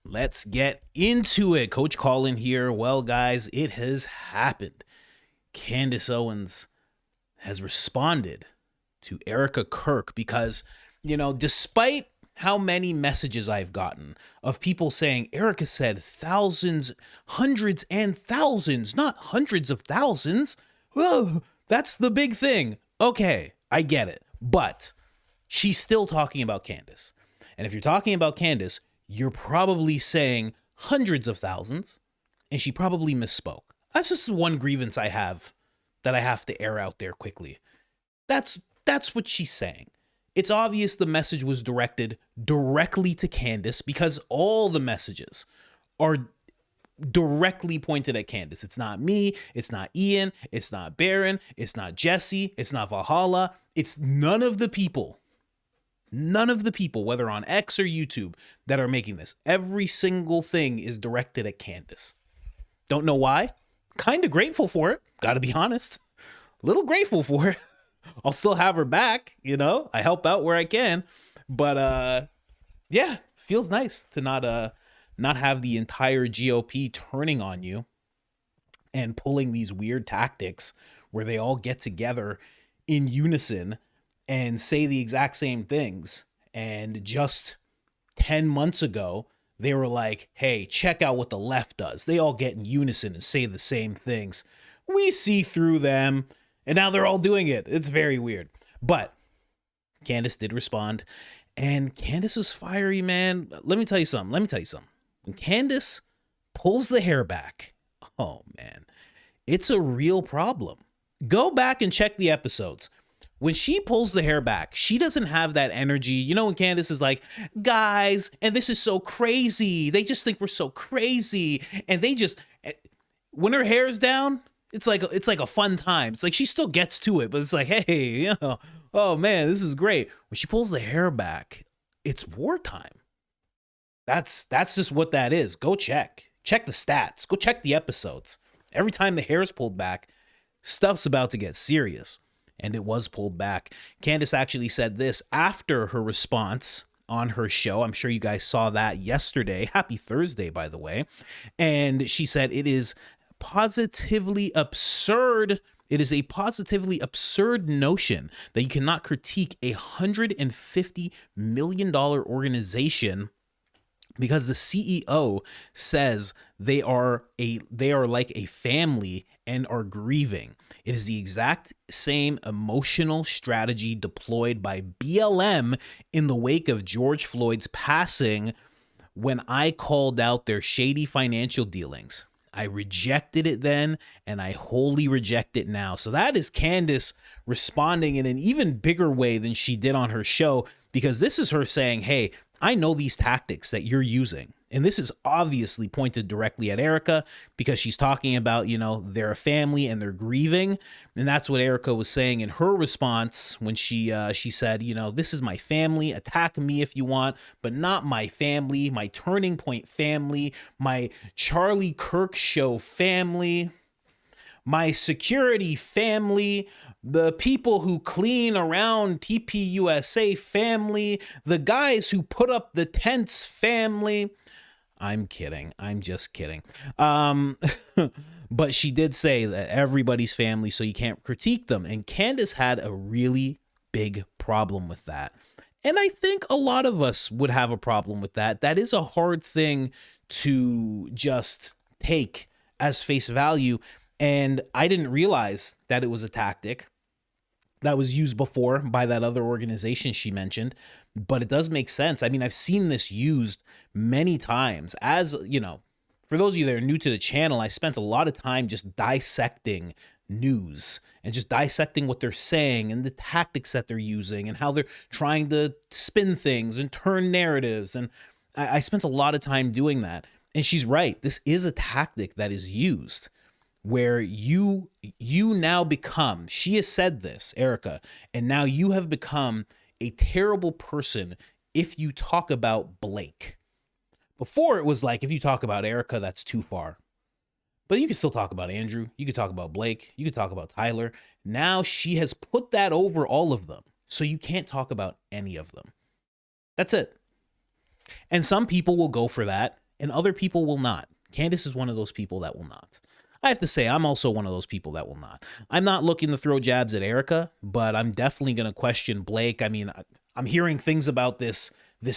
Let's get into it. Coach Colin here. Well, guys, it has happened. Candace Owens has responded to Erika Kirk because, despite how many messages I've gotten of people saying Erika said thousands, hundreds and thousands, not hundreds of thousands. Whoa, that's the big thing. Okay, I get it. But she's still talking about Candace. And if you're talking about Candace, you're probably saying hundreds of thousands, and she probably misspoke. That's just one grievance I have that I have to air out there quickly. That's what she's saying. It's obvious the message was directed directly to Candace because all the messages are directly pointed at Candace. It's not me, it's not Ian, it's not Baron, it's not Jesse, it's not Valhalla, it's none of the people, whether on X or YouTube, that are making this. Every single thing is directed at Candace. Don't know why. Kind of grateful for it. Gotta be honest. A little grateful for it. I'll still have her back, I help out where I can. But yeah, feels nice to not have the entire GOP turning on you and pulling these weird tactics where they all get together in unison and say the exact same things. And just 10 months ago, they were like, hey, check out what the left does. They all get in unison and say the same things. We see through them. And now they're all doing it. It's very weird. But Candace did respond. And Candace is fiery, man. Let me tell you something. When Candace pulls the hair back, oh, man, it's a real problem. Go back and check the episodes. When she pulls the hair back, she doesn't have that energy. When Candace is like, guys, and this is so crazy. They just think we're so crazy. And when her hair's down, it's like a fun time. It's like she still gets to it, but it's like, hey, oh man, this is great. When she pulls the hair back, it's wartime. That's just what that is. Go check the stats. Go check the episodes. Every time the hair is pulled back, stuff's about to get serious. And it was pulled back. Candace actually said this after her response on her show. I'm sure you guys saw that yesterday. Happy Thursday, by the way. And she said it is positively absurd. It is a positively absurd notion that you cannot critique $150 million organization because the CEO says they are like a family and are grieving. It is the exact same emotional strategy deployed by BLM in the wake of George Floyd's passing when I called out their shady financial dealings. I rejected it then, and I wholly reject it now. So that is Candace responding in an even bigger way than she did on her show, because this is her saying, hey, I know these tactics that you're using. And this is obviously pointed directly at Erika because she's talking about, they're a family and they're grieving. And that's what Erika was saying in her response when she said, this is my family. Attack me if you want, but not my family, my Turning Point family, my Charlie Kirk show family, my security family, the people who clean around TPUSA family, the guys who put up the tents family. I'm kidding. I'm just kidding. But she did say that everybody's family, so you can't critique them. And Candace had a really big problem with that. And I think a lot of us would have a problem with that. That is a hard thing to just take as face value. And I didn't realize that it was a tactic that was used before by that other organization she mentioned, but it does make sense. I mean, I've seen this used many times. As for those of you that are new to the channel, I spent a lot of time just dissecting news and just dissecting what they're saying and the tactics that they're using and how they're trying to spin things and turn narratives. And I spent a lot of time doing that. And she's right. This is a tactic that is used where you now become, she has said this, Erika, and now you have become a terrible person if you talk about Blake. Before it was like, if you talk about Erika, that's too far. But you can still talk about Andrew. You could talk about Blake. You could talk about Tyler. Now she has put that over all of them. So you can't talk about any of them. That's it. And some people will go for that and other people will not. Candace is one of those people that will not. I have to say, I'm also one of those people that will not. I'm not looking to throw jabs at Erika, but I'm definitely going to question Blake. I mean, I'm hearing things about this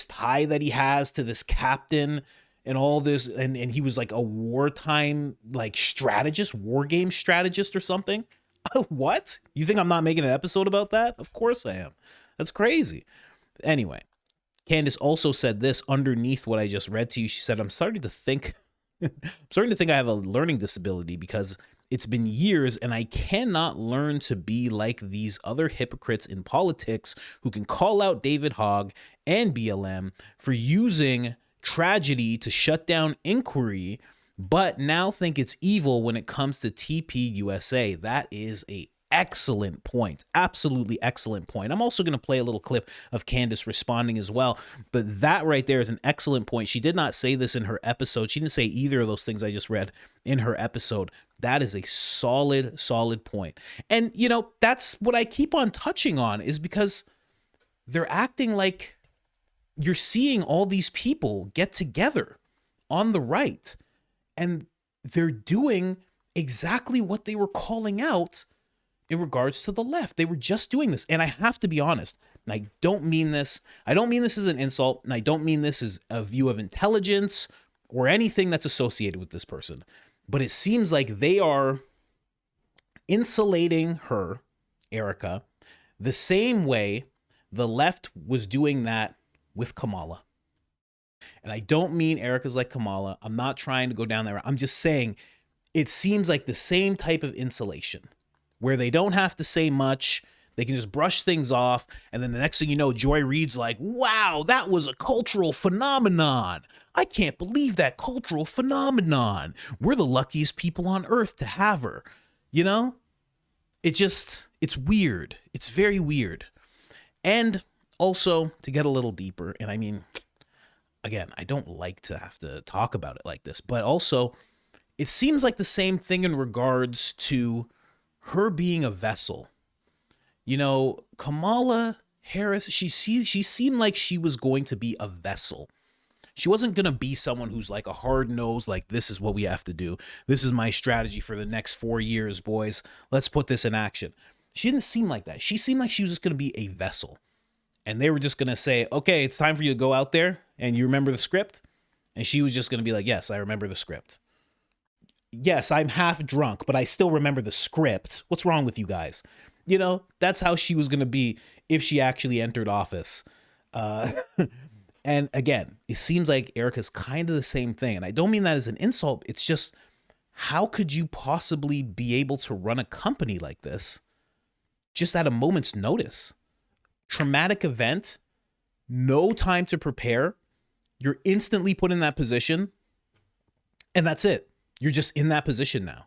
tie that he has to this captain and all this, and he was like a wartime like strategist, war game strategist or something. What? You think I'm not making an episode about that? Of course I am. That's crazy. Anyway, Candace also said this underneath what I just read to you. She said, I'm starting to think I have a learning disability because it's been years and I cannot learn to be like these other hypocrites in politics who can call out David Hogg and BLM for using tragedy to shut down inquiry, but now think it's evil when it comes to TPUSA. That is a excellent point. Absolutely excellent point. I'm also going to play a little clip of Candace responding as well, but that right there is an excellent point. She did not say this in her episode. She didn't say either of those things I just read in her episode. That is a solid point. And, you know, that's what I keep on touching on, is because they're acting like you're seeing all these people get together on the right, and they're doing exactly what they were calling out in regards to the left. They were just doing this. And I have to be honest, and I don't mean this as an insult, and I don't mean this as a view of intelligence or anything that's associated with this person, but it seems like they are insulating her, Erika, the same way the left was doing that with Kamala. And I don't mean Erika's like Kamala. I'm not trying to go down that route. I'm just saying it seems like the same type of insulation, where they don't have to say much. They can just brush things off. And then the next thing you know, Joy Reid's like, wow, that was a cultural phenomenon. I can't believe that cultural phenomenon. We're the luckiest people on earth to have her. You know, it's weird. It's very weird. And also, to get a little deeper, and I mean, again, I don't like to have to talk about it like this, but also it seems like the same thing in regards to her being a vessel. You know, Kamala Harris, she seemed like she was going to be a vessel. She wasn't going to be someone who's like a hard nose, like, this is what we have to do. This is my strategy for the next 4 years, boys. Let's put this in action. She didn't seem like that. She seemed like she was just going to be a vessel. And they were just going to say, okay, it's time for you to go out there, and you remember the script? And she was just going to be like, yes, I remember the script. Yes, I'm half drunk, but I still remember the script. What's wrong with you guys? You know, that's how she was going to be if she actually entered office. And again, it seems like Erika's kind of the same thing. And I don't mean that as an insult. It's just, how could you possibly be able to run a company like this just at a moment's notice? Traumatic event, no time to prepare. You're instantly put in that position, and that's it. You're just in that position now.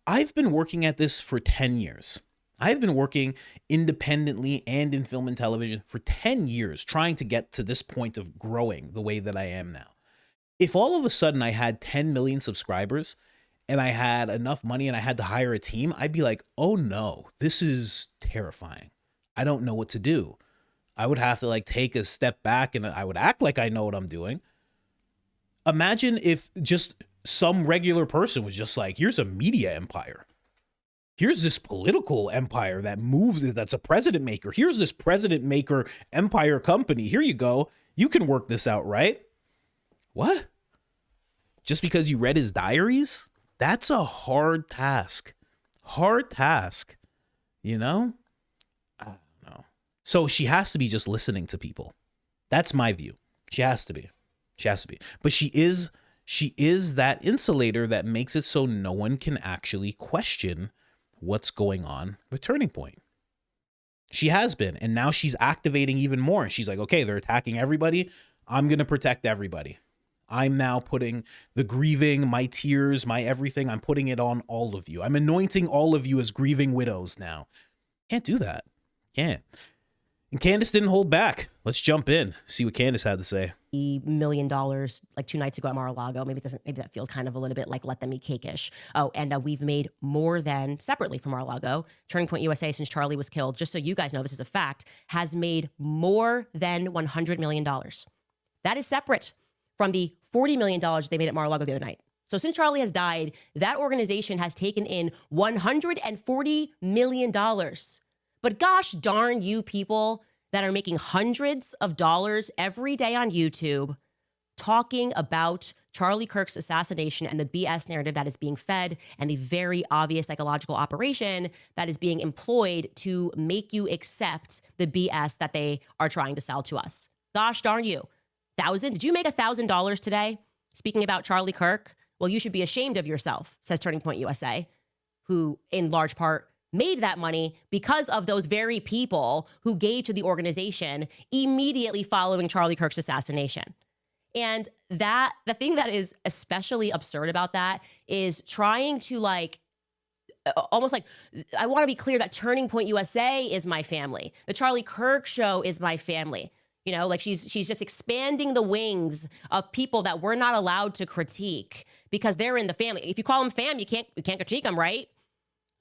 I've been working at this for 10 years. I've been working independently and in film and television for 10 years, trying to get to this point of growing the way that I am now. If all of a sudden I had 10 million subscribers and I had enough money and I had to hire a team, I'd be like, oh no, this is terrifying. I don't know what to do. I would have to like take a step back and I would act like I know what I'm doing. Imagine if just some regular person was just like, here's a media empire. Here's this political empire that's a president maker. Here's this president maker empire company. Here you go. You can work this out, right? What? Just because you read his diaries? That's a hard task. Hard task. You know? I don't know. So she has to be just listening to people. That's my view. She has to be. But she is that insulator that makes it so no one can actually question what's going on with Turning Point. She has been, and now she's activating even more. She's like, okay, they're attacking everybody. I'm going to protect everybody. I'm now putting the grieving, my tears, my everything, I'm putting it on all of you. I'm anointing all of you as grieving widows now. Can't do that. Can't. And Candace didn't hold back. Let's jump in, see what Candace had to say. $1 million like 2 nights ago at Mar-a-Lago. Maybe that feels kind of a little bit like let them eat cake-ish. Oh, and we've made more than, separately from Mar-a-Lago, Turning Point USA, since Charlie was killed, just so you guys know this is a fact, has made more than $100 million. That is separate from the $40 million they made at Mar-a-Lago the other night. So since Charlie has died, that organization has taken in $140 million. But gosh darn you people that are making hundreds of dollars every day on YouTube talking about Charlie Kirk's assassination and the BS narrative that is being fed and the very obvious psychological operation that is being employed to make you accept the BS that they are trying to sell to us. Gosh darn you. Did you make $1,000 today? Speaking about Charlie Kirk, well, you should be ashamed of yourself, says Turning Point USA, who in large part made that money because of those very people who gave to the organization immediately following Charlie Kirk's assassination. And the thing that is especially absurd about that is trying to almost like, I want to be clear that Turning Point USA is my family. The Charlie Kirk show is my family. You know, like she's just expanding the wings of people that we're not allowed to critique because they're in the family. If you call them fam, you can't critique them, right?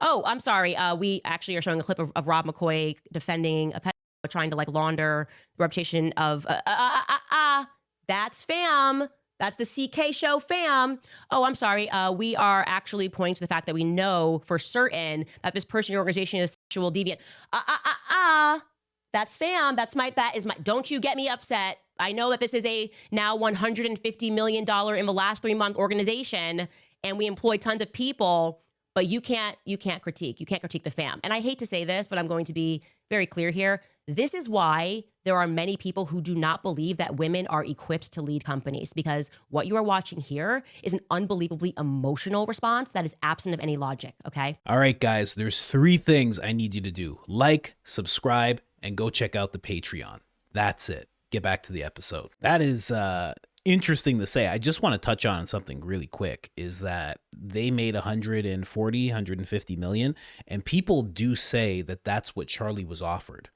Oh, I'm sorry. We actually are showing a clip of Rob McCoy defending a pedophile trying to launder the reputation of that's fam. That's the CK show fam. Oh, I'm sorry. We are actually pointing to the fact that we know for certain that this person in your organization is sexual deviant. That's fam. Don't you get me upset. I know that this is a now $150 million in the last 3-month organization and we employ tons of people, but you can't critique. You can't critique the fam. And I hate to say this, but I'm going to be very clear here. This is why there are many people who do not believe that women are equipped to lead companies, because what you are watching here is an unbelievably emotional response that is absent of any logic, okay? All right, guys, there's 3 things I need you to do. Like, subscribe, and go check out the Patreon. That's it. Get back to the episode. That is interesting to say. I just want to touch on something really quick, is that they made 150 million, and people do say that that's what Charlie was offered.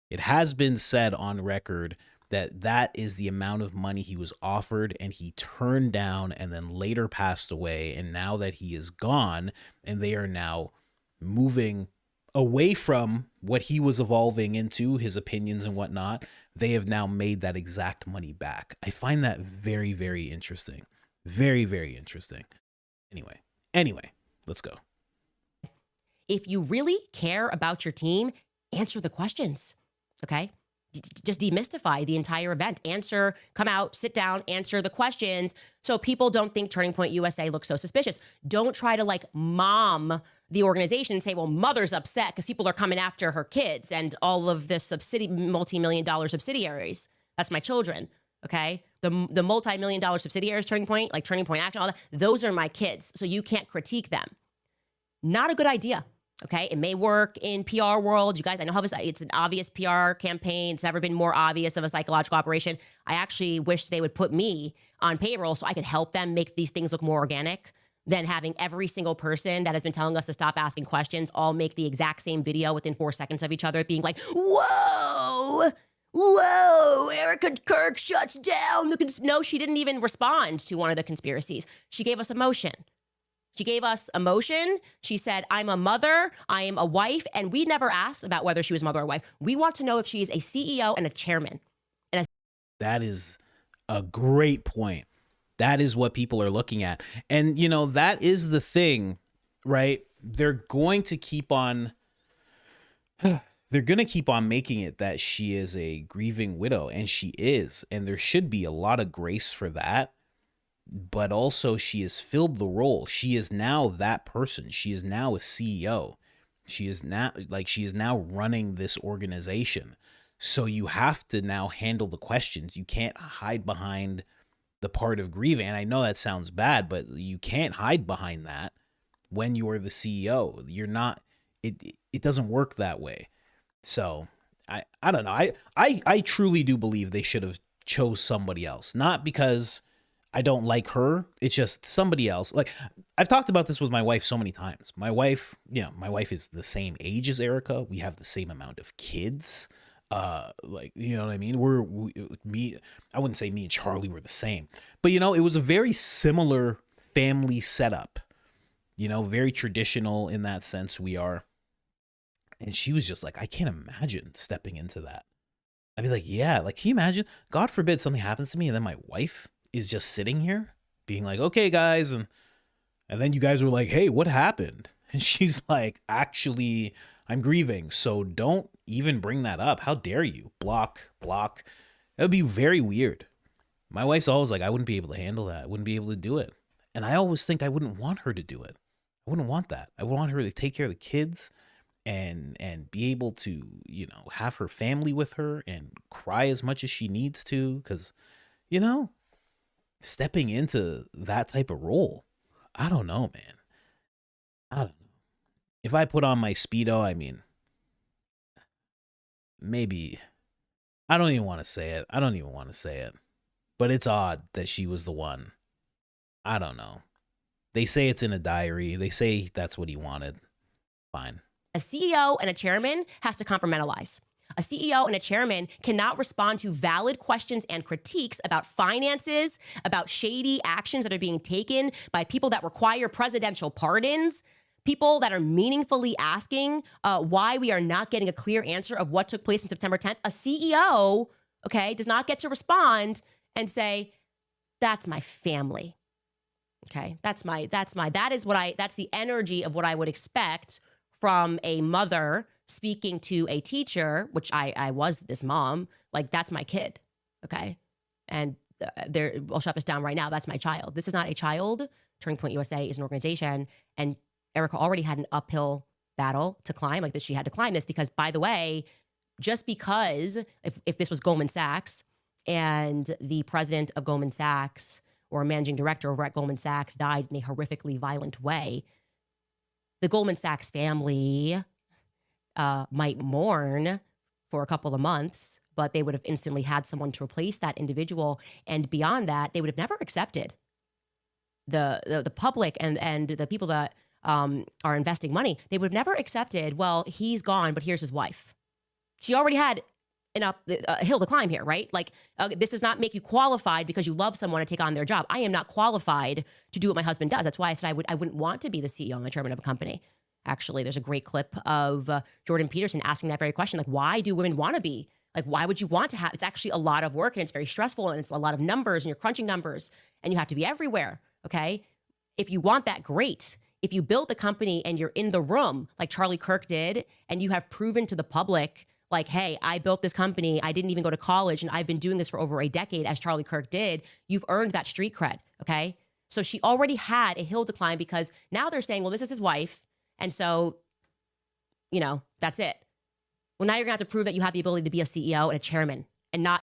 It has been said on record that that is the amount of money he was offered and he turned down and then later passed away. And now that he is gone and they are now moving away from what he was evolving into, his opinions and whatnot, they have now made that exact money back. I find that very, very interesting. Very, very interesting. Anyway, let's go. If you really care about your team, answer the questions, okay? Just demystify the entire event. Come out, sit down, answer the questions so people don't think Turning Point USA looks so suspicious. Don't try to mom the organization and say, well, mother's upset because people are coming after her kids and all of this multi-million-dollar subsidiaries. That's my children, okay? The multi-million-dollar subsidiaries, Turning Point, like Turning Point Action, all that, those are my kids, so you can't critique them. Not a good idea. Okay, it may work in PR world. You guys, I know how it's an obvious PR campaign. It's never been more obvious of a psychological operation. I actually wish they would put me on payroll so I could help them make these things look more organic than having every single person that has been telling us to stop asking questions all make the exact same video within 4 seconds of each other, being like, whoa, Erika Kirk shuts down. No, she didn't even respond to one of the conspiracies. She gave us emotion. She said, I'm a mother, I am a wife, and we never asked about whether she was mother or wife. We want to know if she is a CEO and a chairman. That is a great point. That is what people are looking at. And, that is the thing, right? They're going to keep on making it that she is a grieving widow, and she is. And there should be a lot of grace for that. But also she has filled the role. She is now that person. She is now a CEO. She is now running this organization. So you have to now handle the questions. You can't hide behind the part of grieving. And I know that sounds bad, but you can't hide behind that when you're the CEO. You're not, it doesn't work that way. So I don't know. I truly do believe they should have chose somebody else. Not because I don't like her. It's just somebody else. Like, I've talked about this with my wife so many times. My wife is the same age as Erika. We have the same amount of kids. You know what I mean? I wouldn't say me and Charlie were the same, but it was a very similar family setup, very traditional in that sense we are. And she was just like, I can't imagine stepping into that. I'd be like, yeah, like, can you imagine? God forbid something happens to me and then my wife is just sitting here being like, okay, guys. And then you guys were like, hey, what happened? And she's like, actually, I'm grieving. So don't even bring that up. How dare you? Block, block. That would be very weird. My wife's always like, I wouldn't be able to handle that. I wouldn't be able to do it. And I always think I wouldn't want her to do it. I wouldn't want that. I would want her to take care of the kids and be able to, have her family with her and cry as much as she needs to, because, stepping into that type of role, I don't know, man. I don't know. If I put on my Speedo, I mean, maybe, I don't even want to say it. I don't even want to say it. But it's odd that she was the one. I don't know. They say it's in a diary. They say that's what he wanted. Fine. A CEO and a chairman has to compartmentalize. A CEO and a chairman cannot respond to valid questions and critiques about finances, about shady actions that are being taken by people that require presidential pardons, people that are meaningfully asking why we are not getting a clear answer of what took place on September 10th. A CEO, okay, does not get to respond and say, that's my family. Okay, that's the energy of what I would expect from a mother speaking to a teacher, which I was this mom, like, that's my kid, okay? And I'll shut this down right now. That's my child. This is not a child. Turning Point USA is an organization, and Erika already had an uphill battle to climb, like that she had to climb this, because, by the way, just because if this was Goldman Sachs and the president of Goldman Sachs or a managing director over at Goldman Sachs died in a horrifically violent way, the Goldman Sachs family might mourn for a couple of months, but they would have instantly had someone to replace that individual. And beyond that, they would have never accepted the public and the people that are investing money. They would have never accepted, well, he's gone, but here's his wife. She already had a hill to climb here, right? Like, this does not make you qualified because you love someone to take on their job. I am not qualified to do what my husband does. That's why I said I wouldn't want to be the CEO and the chairman of a company. Actually, there's a great clip of Jordan Peterson asking that very question. Like, why do women want to be? Like, why would you want to have? It's actually a lot of work, and it's very stressful, and it's a lot of numbers, and you're crunching numbers, and you have to be everywhere, okay? If you want that, great. If you build the company and you're in the room, like Charlie Kirk did, and you have proven to the public, like, hey, I built this company, I didn't even go to college, and I've been doing this for over a decade, as Charlie Kirk did, you've earned that street cred, okay? So she already had a hill to climb, because now they're saying, well, this is his wife, and so, that's it. Well, now you're gonna have to prove that you have the ability to be a CEO and a chairman, and not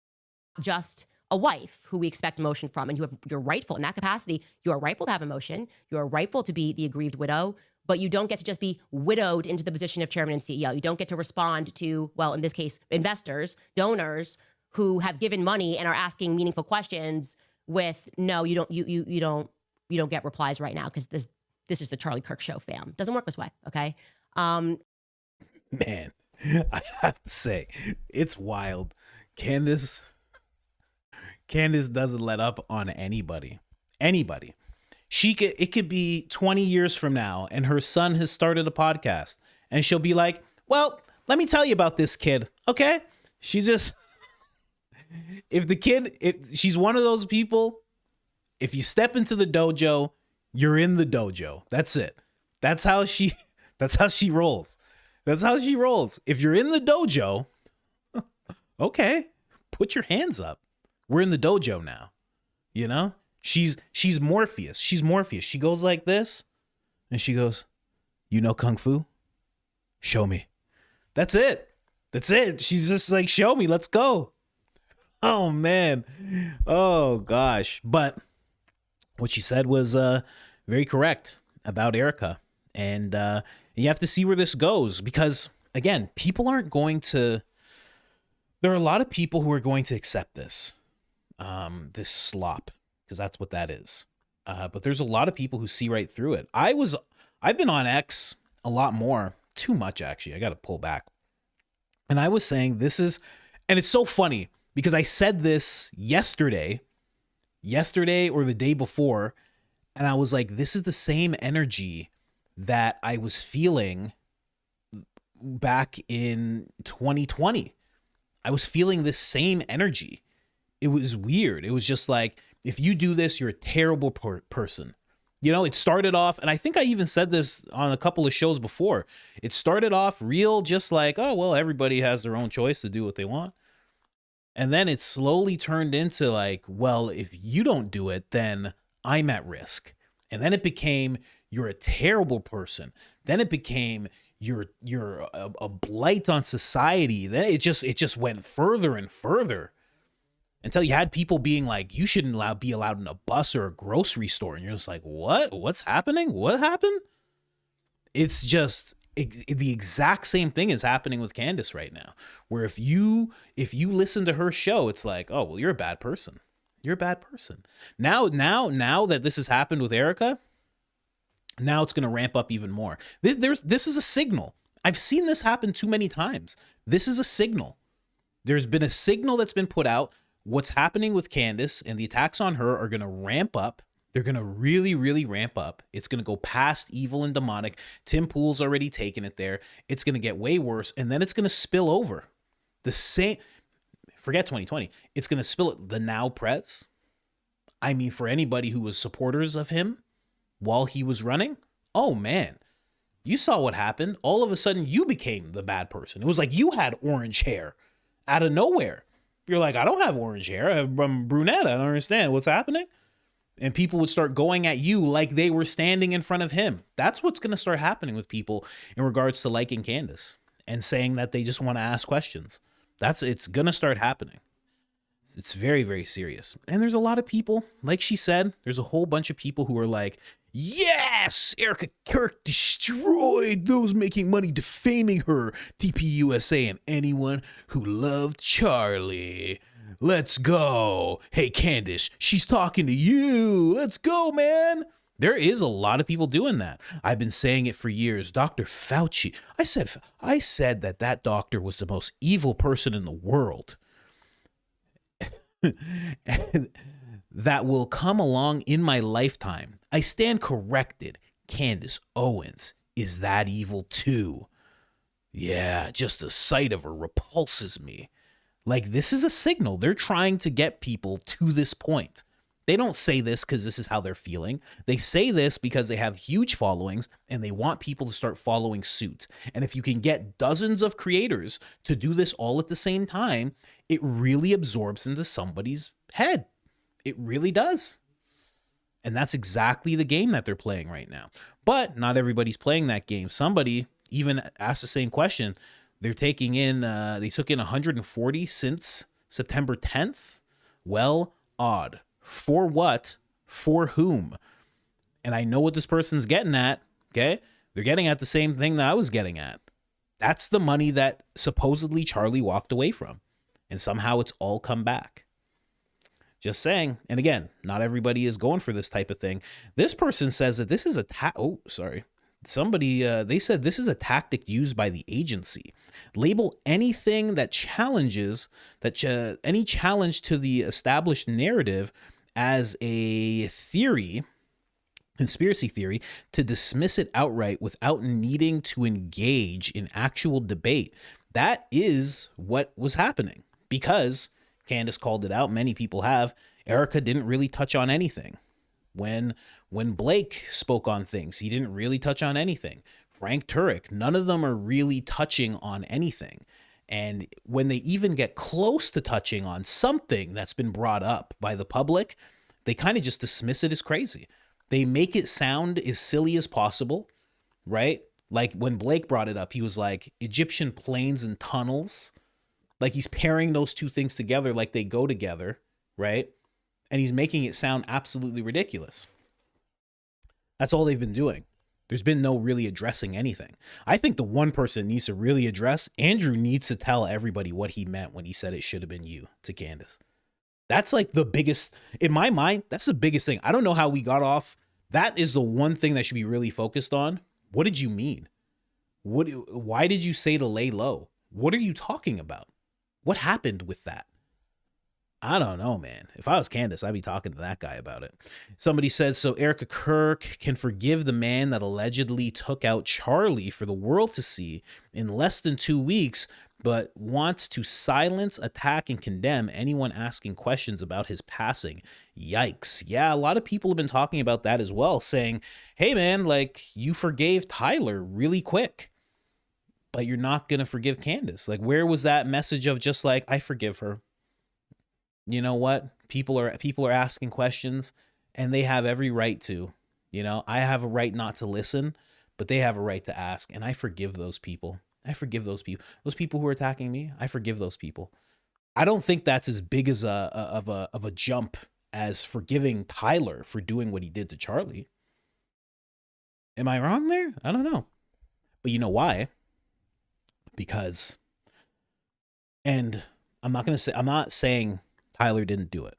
just a wife who we expect emotion from. And you're rightful in that capacity. You are rightful to have emotion. You are rightful to be the aggrieved widow, but you don't get to just be widowed into the position of chairman and CEO. You don't get to respond to, well, in this case, investors, donors who have given money and are asking meaningful questions with, no, you don't get replies right now, because this is the Charlie Kirk show, fam. Doesn't work this way, okay? Man, I have to say, it's wild. Candace doesn't let up on anybody. It could be 20 years from now and her son has started a podcast and she'll be like, well, let me tell you about this kid. Okay. She just, she's one of those people, if you step into the dojo, you're in the dojo. That's it. That's how she rolls. That's how she rolls. If you're in the dojo, okay, put your hands up. We're in the dojo now. She's Morpheus. She goes like this and she goes, Kung Fu? Show me. That's it. She's just like, show me. Let's go. Oh, man. Oh, gosh. But what she said was very correct about Erika. And you have to see where this goes, because, again, people aren't going to... There are a lot of people who are going to accept this slop, because that's what that is. But there's a lot of people who see right through it. I've been on X a lot more, too much actually. I got to pull back. And I was saying and it's so funny because I said this yesterday or the day before, and I was like, this is the same energy that I was feeling back in 2020. I was feeling this same energy. It was weird. It was just like, if you do this, you're a terrible person. You know, it started off, and I think I even said this on a couple of shows before. It started off real, just like, oh, well, everybody has their own choice to do what they want. And then it slowly turned into like, well, if you don't do it, then I'm at risk. And then it became, you're a terrible person. Then it became, you're a blight on society. Then it just went further and further, until you had people being like, you shouldn't be allowed in a bus or a grocery store. And you're just like, what? What's happening? What happened? It's just the exact same thing is happening with Candace right now, where if you listen to her show, it's like, oh, well, you're a bad person. You're a bad person. Now that this has happened with Erika, now it's going to ramp up even more. This is a signal. I've seen this happen too many times. This is a signal. There's been a signal that's been put out. What's happening with Candace and the attacks on her are going to ramp up. They're going to really, really ramp up. It's going to go past evil and demonic. Tim Pool's already taken it there. It's going to get way worse. And then it's going to spill over. The same, forget 2020. It's going to spill the now Prez. I mean, for anybody who was supporters of him while he was running, oh man, you saw what happened. All of a sudden you became the bad person. It was like you had orange hair out of nowhere. You're like, I don't have orange hair. I'm brunette. I don't understand what's happening. And people would start going at you like they were standing in front of him. That's what's going to start happening with people in regards to liking Candace and saying that they just want to ask questions. It's going to start happening. It's very, very serious. And there's a lot of people, like she said, there's a whole bunch of people who are like, yes, Erika Kirk destroyed those making money defaming her, TPUSA, and anyone who loved Charlie. Let's go. Hey, Candace, she's talking to you. Let's go, man. There is a lot of people doing that. I've been saying it for years. Dr. Fauci, I said that doctor was the most evil person in the world. And that will come along in my lifetime. I stand corrected. Candace Owens is that evil too. Yeah, just the sight of her repulses me. Like, this is a signal. They're trying to get people to this point. They don't say this because this is how they're feeling. They say this because they have huge followings and they want people to start following suit. And if you can get dozens of creators to do this all at the same time, it really absorbs into somebody's head. It really does. And that's exactly the game that they're playing right now. But not everybody's playing that game. Somebody even asked the same question. They're taking in, they took in 140 since September 10th. Well, odd. For what? For whom? And I know what this person's getting at, okay? They're getting at the same thing that I was getting at. That's the money that supposedly Charlie walked away from. And somehow it's all come back. Just saying. And again, not everybody is going for this type of thing. This person says that this is a Somebody, they said this is a tactic used by the agency. Label anything that challenges, any challenge to the established narrative as a theory, conspiracy theory, to dismiss it outright without needing to engage in actual debate. That is what was happening because Candace called it out. Many people have. Erika didn't really touch on anything. When Blake spoke on things, he didn't really touch on anything. Frank Turek, none of them are really touching on anything. And when they even get close to touching on something that's been brought up by the public, they kind of just dismiss it as crazy. They make it sound as silly as possible, right? Like when Blake brought it up, he was like, Egyptian planes and tunnels. Like he's pairing those two things together like they go together, right? And he's making it sound absolutely ridiculous. That's all they've been doing. There's been no really addressing anything. I think the one person needs to really address, Andrew needs to tell everybody what he meant when he said it should have been you to Candace. That's like the biggest, in my mind, that's the biggest thing. I don't know how we got off. That is the one thing that should be really focused on. What did you mean? Why did you say to lay low? What are you talking about? What happened with that? I don't know, man. If I was Candace, I'd be talking to that guy about it. Somebody says, so Erika Kirk can forgive the man that allegedly took out Charlie for the world to see in less than 2 weeks but wants to silence, attack, and condemn anyone asking questions about his passing. Yikes. Yeah, a lot of people have been talking about that as well, saying, hey man, like, you forgave Tyler really quick, but you're not going to forgive Candace. Like, where was that message of just like, I forgive her? You know what? People are asking questions, and they have every right to. You know, I have a right not to listen, but they have a right to ask, and I forgive those people. I forgive those people. Those people who are attacking me, I forgive those people. I don't think that's as big as a jump as forgiving Tyler for doing what he did to Charlie. Am I wrong there? I don't know. But you know why? Because, and I'm not saying Tyler didn't do it,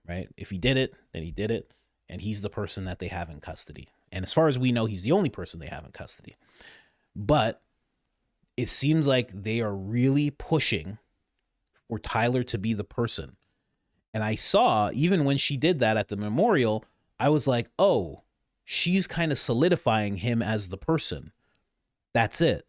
right? If he did it, then he did it, and he's the person that they have in custody. And as far as we know, he's the only person they have in custody. But it seems like they are really pushing for Tyler to be the person. And I saw, even when she did that at the memorial, I was like, oh, she's kind of solidifying him as the person. That's it.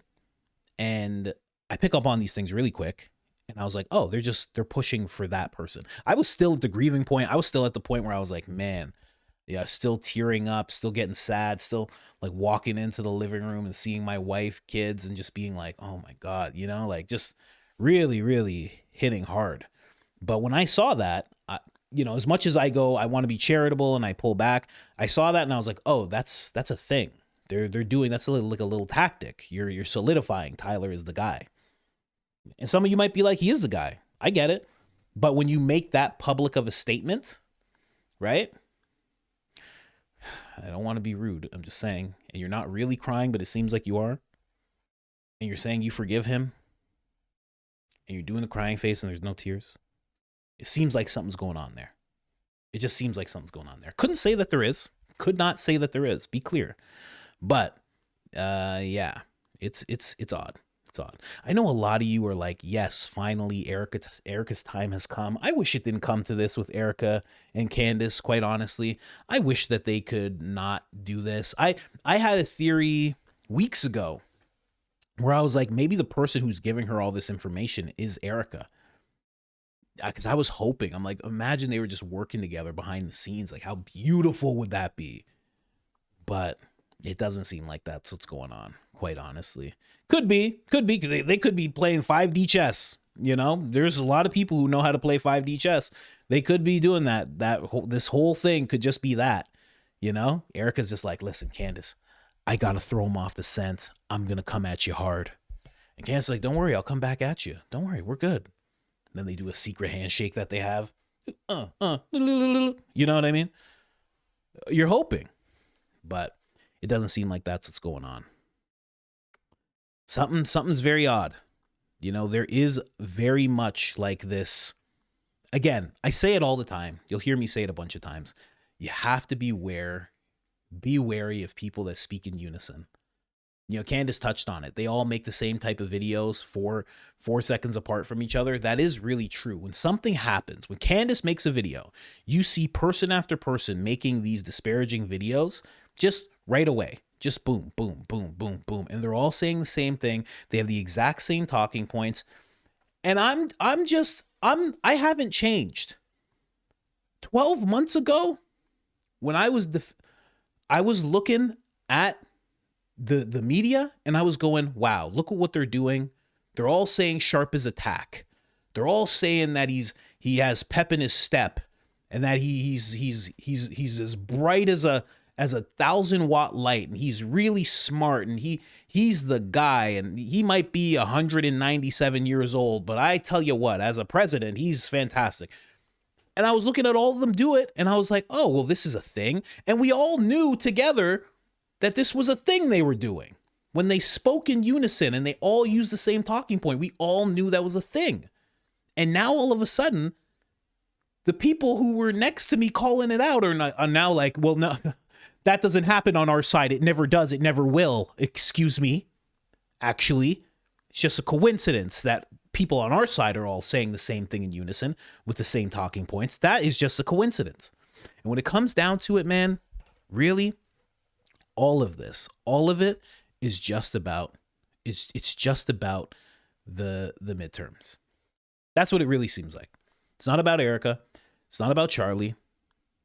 And I pick up on these things really quick. And I was like, oh, they're pushing for that person. I was still at the grieving point. I was still at the point where I was like, man, yeah, still tearing up, still getting sad, still like walking into the living room and seeing my wife, kids, and just being like, oh my God, you know, like just really, really hitting hard. But when I saw that, you know, as much as I go, I want to be charitable and I pull back, I saw that and I was like, oh, that's a thing. They're doing, that's like a little tactic. You're solidifying Tyler is the guy. And some of you might be like, he is the guy. I get it. But when you make that public of a statement, right? I don't want to be rude. I'm just saying, and you're not really crying, but it seems like you are. And you're saying you forgive him. And you're doing the crying face and there's no tears. It seems like something's going on there. It just seems like something's going on there. Couldn't say that there is. Could not say that there is. Be clear. But yeah, it's odd. It's odd. I know a lot of you are like, yes, finally, Erika's time has come. I wish it didn't come to this with Erika and Candace, quite honestly. I wish that they could not do this. I had a theory weeks ago where I was like, maybe the person who's giving her all this information is Erika. Because I was hoping, I'm like, imagine they were just working together behind the scenes. Like, how beautiful would that be? But it doesn't seem like that's what's going on, quite honestly. Could be. They could be playing 5D chess. You know, there's a lot of people who know how to play 5D chess. They could be doing that. This whole thing could just be that. You know, Erika's just like, listen, Candace, I got to throw him off the scent. I'm going to come at you hard. And Candace's like, don't worry, I'll come back at you. Don't worry, we're good. And then they do a secret handshake that they have. You know what I mean? You're hoping. But it doesn't seem like that's what's going on. Something's very odd. You know, there is very much like this. Again, I say it all the time. You'll hear me say it a bunch of times. You have to be wary of people that speak in unison. You know, Candace touched on it. They all make the same type of videos 4 seconds apart from each other. That is really true. When something happens, when Candace makes a video, you see person after person making these disparaging videos just right away. Just boom, boom, boom, boom, boom. And they're all saying the same thing. They have the exact same talking points. And I haven't changed. 12 months ago, when I was looking at the media and I was going, wow, look at what they're doing. They're all saying Sharp is attack. They're all saying that he has pep in his step and that he's as bright as a 1,000-watt light, and he's really smart, and he's the guy, and he might be 197 years old, but I tell you what, as a president, he's fantastic. And I was looking at all of them do it, and I was like, oh, well, this is a thing. And we all knew together that this was a thing they were doing. When they spoke in unison and they all used the same talking point, we all knew that was a thing. And now all of a sudden, the people who were next to me calling it out are now like, well, no, that doesn't happen on our side. It never does. It never will. Excuse me. Actually, it's just a coincidence that people on our side are all saying the same thing in unison with the same talking points. That is just a coincidence. And when it comes down to it, man, really, all of it is just about, it's just about the midterms. That's what it really seems like. It's not about Erika. It's not about Charlie.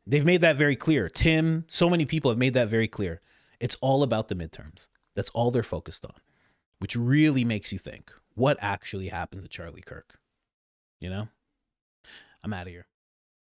They've made that very clear. Tim, so many people have made that very clear. It's all about the midterms. That's all they're focused on, which really makes you think, what actually happened to Charlie Kirk? You know? I'm out of here.